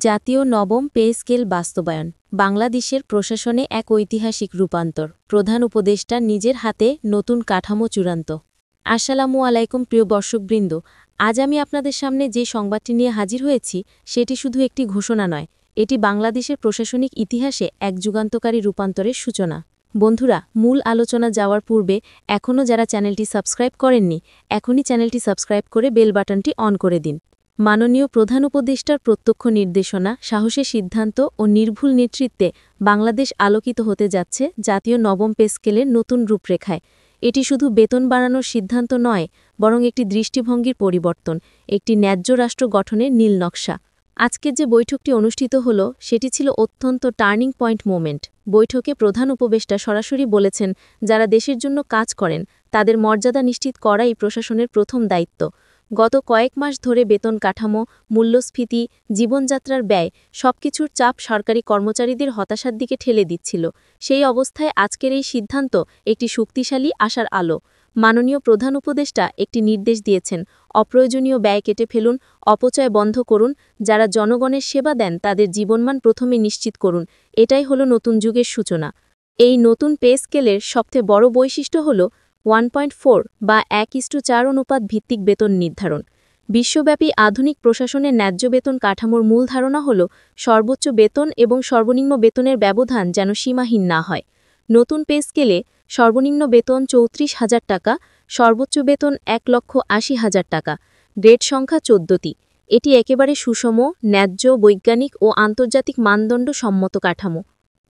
জাতীয় নবম pay scale বাস্তবায়ন বাংলাদেশের প্রশাসনে এক ঐতিহাসিক রূপান্তর। প্রধান উপদেষ্টা নিজের হাতে নতুন কাঠামো চূড়ান্ত। আসসালামু আলাইকুম প্রিয় দর্শকবৃন্দ, আজ আমি আপনাদের সামনে যে সংবাদটি নিয়ে হাজির হয়েছি সেটি শুধু একটি ঘোষণা নয়, এটি বাংলাদেশের প্রশাসনিক ইতিহাসে এক যুগান্তকারী রূপান্তরের সূচনা। বন্ধুরা, মূল আলোচনা যাওয়ার পূর্বে এখনও যারা চ্যানেলটি সাবস্ক্রাইব করেননি, এখনই চ্যানেলটি সাবস্ক্রাইব করে বেল বাটনটি অন করে দিন। মাননীয় প্রধান উপদেষ্টার প্রত্যক্ষ নির্দেশনা, সাহসী সিদ্ধান্ত ও নির্ভুল নেতৃত্বে বাংলাদেশ আলোকিত হতে যাচ্ছে জাতীয় নবম পে স্কেলের নতুন রূপরেখায়। এটি শুধু বেতন বাড়ানোর সিদ্ধান্ত নয়, বরং একটি দৃষ্টিভঙ্গির পরিবর্তন, একটি ন্যায্য রাষ্ট্র গঠনের নীল নকশা। আজকের যে বৈঠকটি অনুষ্ঠিত হল সেটি ছিল অত্যন্ত টার্নিং পয়েন্ট মোমেন্ট। বৈঠকে প্রধান উপদেষ্টা সরাসরি বলেছেন, যারা দেশের জন্য কাজ করেন তাদের মর্যাদা নিশ্চিত করাই প্রশাসনের প্রথম দায়িত্ব। গত কয়েক মাস ধরে বেতন কাঠামো, মূল্যস্ফীতি, জীবনযাত্রার ব্যয় সবকিছুর চাপ সরকারি কর্মচারীদের হতাশার দিকে ঠেলে দিচ্ছিল। সেই অবস্থায় আজকের এই সিদ্ধান্ত একটি শক্তিশালী আশার আলো। মাননীয় প্রধান উপদেষ্টা একটি নির্দেশ দিয়েছেন, অপ্রয়োজনীয় ব্যয় কেটে ফেলুন, অপচয় বন্ধ করুন, যারা জনগণের সেবা দেন তাদের জীবনমান প্রথমে নিশ্চিত করুন। এটাই হলো নতুন যুগের সূচনা। এই নতুন পে স্কেলের সবচেয়ে বড় বৈশিষ্ট্য হল 1.4 বা 1:4 অনুপাত ভিত্তিক বেতন নির্ধারণ। বিশ্বব্যাপী আধুনিক প্রশাসনের ন্যায্য বেতন কাঠামোর মূল ধারণা হল সর্বোচ্চ বেতন এবং সর্বনিম্ন বেতনের ব্যবধান যেন সীমাহীন না হয়। নতুন পে স্কেলে সর্বনিম্ন বেতন ৩৪,০০০ টাকা, সর্বোচ্চ বেতন ১,৮০,০০০ টাকা, গ্রেড সংখ্যা ১৪টি। এটি একেবারে সুষম, ন্যায্য, বৈজ্ঞানিক ও আন্তর্জাতিক মানদণ্ড সম্মত কাঠামো।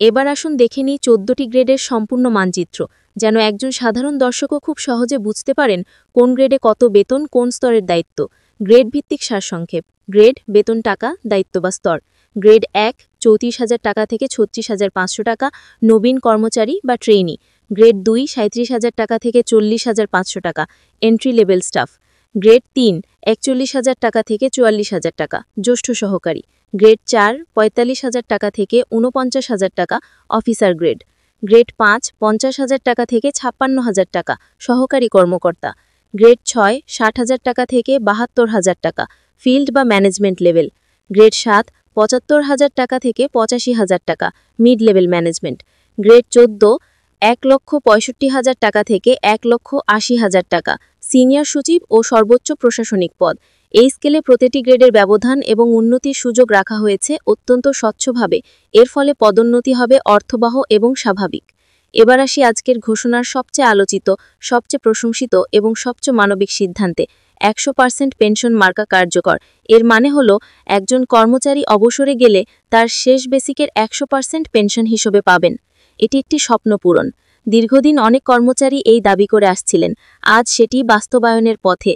এবার আসুন দেখে নিই ১৪টি গ্রেডের সম্পূর্ণ মানচিত্র, যেন একজন সাধারণ দর্শকও খুব সহজে বুঝতে পারেন কোন গ্রেডে কত বেতন, কোন স্তরের দায়িত্ব। গ্রেড ভিত্তিক সারসংক্ষেপ। গ্রেড বেতন টাকা, দায়িত্ব বা স্তর। গ্রেড ১ ৩৪,০০০ টাকা থেকে ৩৬,৫০০ টাকা, নবীন কর্মচারী বা ট্রেনি। গ্রেড ২ ৩৭,০০০ টাকা থেকে ৪০,৫০০ টাকা, এন্ট্রি লেভেল স্টাফ। গ্রেড ৩ ৪১,০০০ টাকা থেকে ৪৪,০০০ টাকা, জ্যেষ্ঠ সহকারী। গ্রেড ৪ ৪৫,০০০ টাকা থেকে ৪৯,০০০ টাকা, অফিসার গ্রেড। গ্রেড ৫ ৫০,০০০ টাকা থেকে ৫৬,০০০ টাকা, সহকারী কর্মকর্তা। গ্রেড ৬ ৬০,০০০ টাকা থেকে ৭২,০০০ টাকা, ফিল্ড বা ম্যানেজমেন্ট লেভেল। গ্রেড ৭ ৭৫,০০০ টাকা থেকে ৮৫,০০০ টাকা, মিড লেভেল ম্যানেজমেন্ট। গ্রেড ১৪ ১,৬৫,০০০ টাকা থেকে ১,৮০,০০০ টাকা, সিনিয়র সচিব ও সর্বোচ্চ প্রশাসনিক পদ। এই স্কেলে প্রতিটি গ্রেডের ব্যবধান এবং উন্নতির সুযোগ রাখা হয়েছে অত্যন্ত স্বচ্ছভাবে। এর ফলে পদোন্নতি হবে অর্থবহ এবং স্বাভাবিক। এবার আসি আজকের ঘোষণার সবচেয়ে আলোচিত, সবচেয়ে প্রশংসিত এবং সবচেয়ে মানবিক সিদ্ধান্তে। ১০০% পেনশন মার্কা কার্যকর। এর মানে হলো একজন কর্মচারী অবসরে গেলে তার শেষ বেসিকের ১০০% পেনশন হিসেবে পাবেন। এটি একটি স্বপ্ন পূরণ। দীর্ঘদিন অনেক কর্মচারী এই দাবি করে আসছিলেন, আজ সেটি বাস্তবায়নের পথে।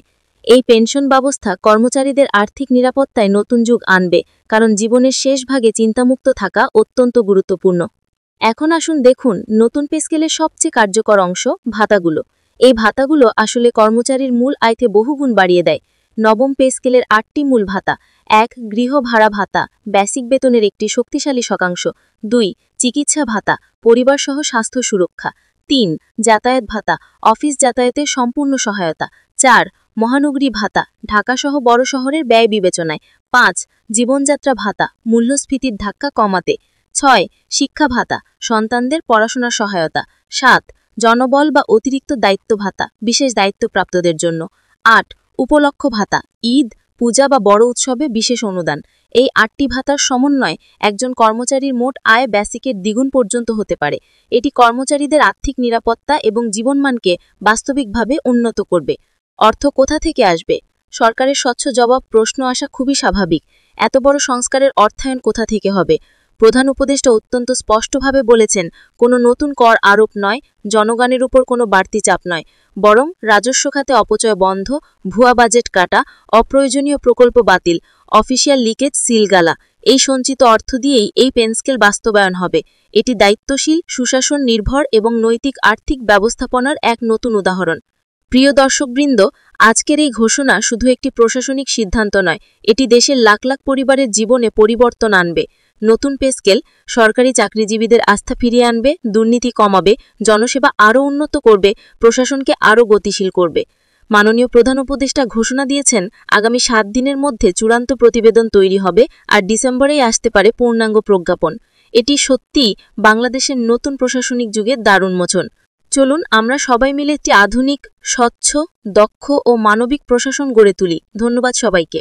এই পেনশন ব্যবস্থা কর্মচারীদের আর্থিক নিরাপত্তায় নতুন যুগ আনবে, কারণ জীবনের শেষ ভাগে চিন্তামুক্ত থাকা অত্যন্ত গুরুত্বপূর্ণ। এখন আসুন দেখুন নতুন পে স্কেলের সবচেয়ে কার্যকর অংশ, ভাতাগুলো। এই ভাতাগুলো আসলে কর্মচারীর মূল আয়তে বহুগুণ বাড়িয়ে দেয়। নবম পে স্কেলের ৮টি মূল ভাতা। ১ গৃহ ভাড়া ভাতা, বেসিক বেতনের একটি শক্তিশালী শতাংশ। ২ চিকিৎসা ভাতা, পরিবারসহ স্বাস্থ্য সুরক্ষা। ৩ যাতায়াত ভাতা, অফিস যাতায়াতের সম্পূর্ণ সহায়তা। ৪ মহানগরী ভাতা, ঢাকাসহ বড় শহরের ব্যয় বিবেচনায়। ৫ জীবনযাত্রা ভাতা, মূল্যস্ফীতির ধাক্কা কমাতে। ৬ শিক্ষা ভাতা, সন্তানদের পড়াশোনার সহায়তা। ৭ জনবল বা অতিরিক্ত দায়িত্ব ভাতা, বিশেষ দায়িত্বপ্রাপ্তদের জন্য। ৮ উপলক্ষ ভাতা, ঈদ, পূজা বা বড় উৎসবে বিশেষ অনুদান। এই ৮টি ভাতার সমন্বয়ে একজন কর্মচারীর মোট আয় বেসিকের দ্বিগুণ পর্যন্ত হতে পারে। এটি কর্মচারীদের আর্থিক নিরাপত্তা এবং জীবনমানকে বাস্তবিকভাবে উন্নত করবে। অর্থ কোথা থেকে আসবে? সরকারের স্বচ্ছ জবাব, প্রশ্ন আসা খুবই স্বাভাবিক। এত বড় সংস্কারের অর্থায়ন কোথা থেকে হবে? প্রধান উপদেষ্টা অত্যন্ত স্পষ্টভাবে বলেছেন, কোনো নতুন কর আরোপ নয়, জনগণের উপর কোনো বাড়তি চাপ নয়, বরং রাজস্ব খাতে অপচয় বন্ধ, ভুয়া বাজেট কাটা, অপ্রয়োজনীয় প্রকল্প বাতিল, অফিসিয়াল লিকেজ সিলগালা। এই সঞ্চিত অর্থ দিয়েই এই পেনস্কেল বাস্তবায়ন হবে। এটি দায়িত্বশীল, সুশাসন নির্ভর এবং নৈতিক আর্থিক ব্যবস্থাপনার এক নতুন উদাহরণ। প্রিয় দর্শকবৃন্দ, আজকের এই ঘোষণা শুধু একটি প্রশাসনিক সিদ্ধান্ত নয়, এটি দেশের লাখ লাখ পরিবারের জীবনে পরিবর্তন আনবে। নতুন পে স্কেল সরকারি চাকরিজীবীদের আস্থা ফিরিয়ে আনবে, দুর্নীতি কমাবে, জনসেবা আরও উন্নত করবে, প্রশাসনকে আরও গতিশীল করবে। মাননীয় প্রধান উপদেষ্টা ঘোষণা দিয়েছেন আগামী ৭ দিনের মধ্যে চূড়ান্ত প্রতিবেদন তৈরি হবে আর ডিসেম্বরেই আসতে পারে পূর্ণাঙ্গ প্রজ্ঞাপন। এটি সত্যিই বাংলাদেশের নতুন প্রশাসনিক যুগের দ্বারোন্মোচন। চলুন আমরা সবাই মিলে একটি আধুনিক, স্বচ্ছ, দক্ষ ও মানবিক প্রশাসন গড়ে তুলি। ধন্যবাদ সবাইকে।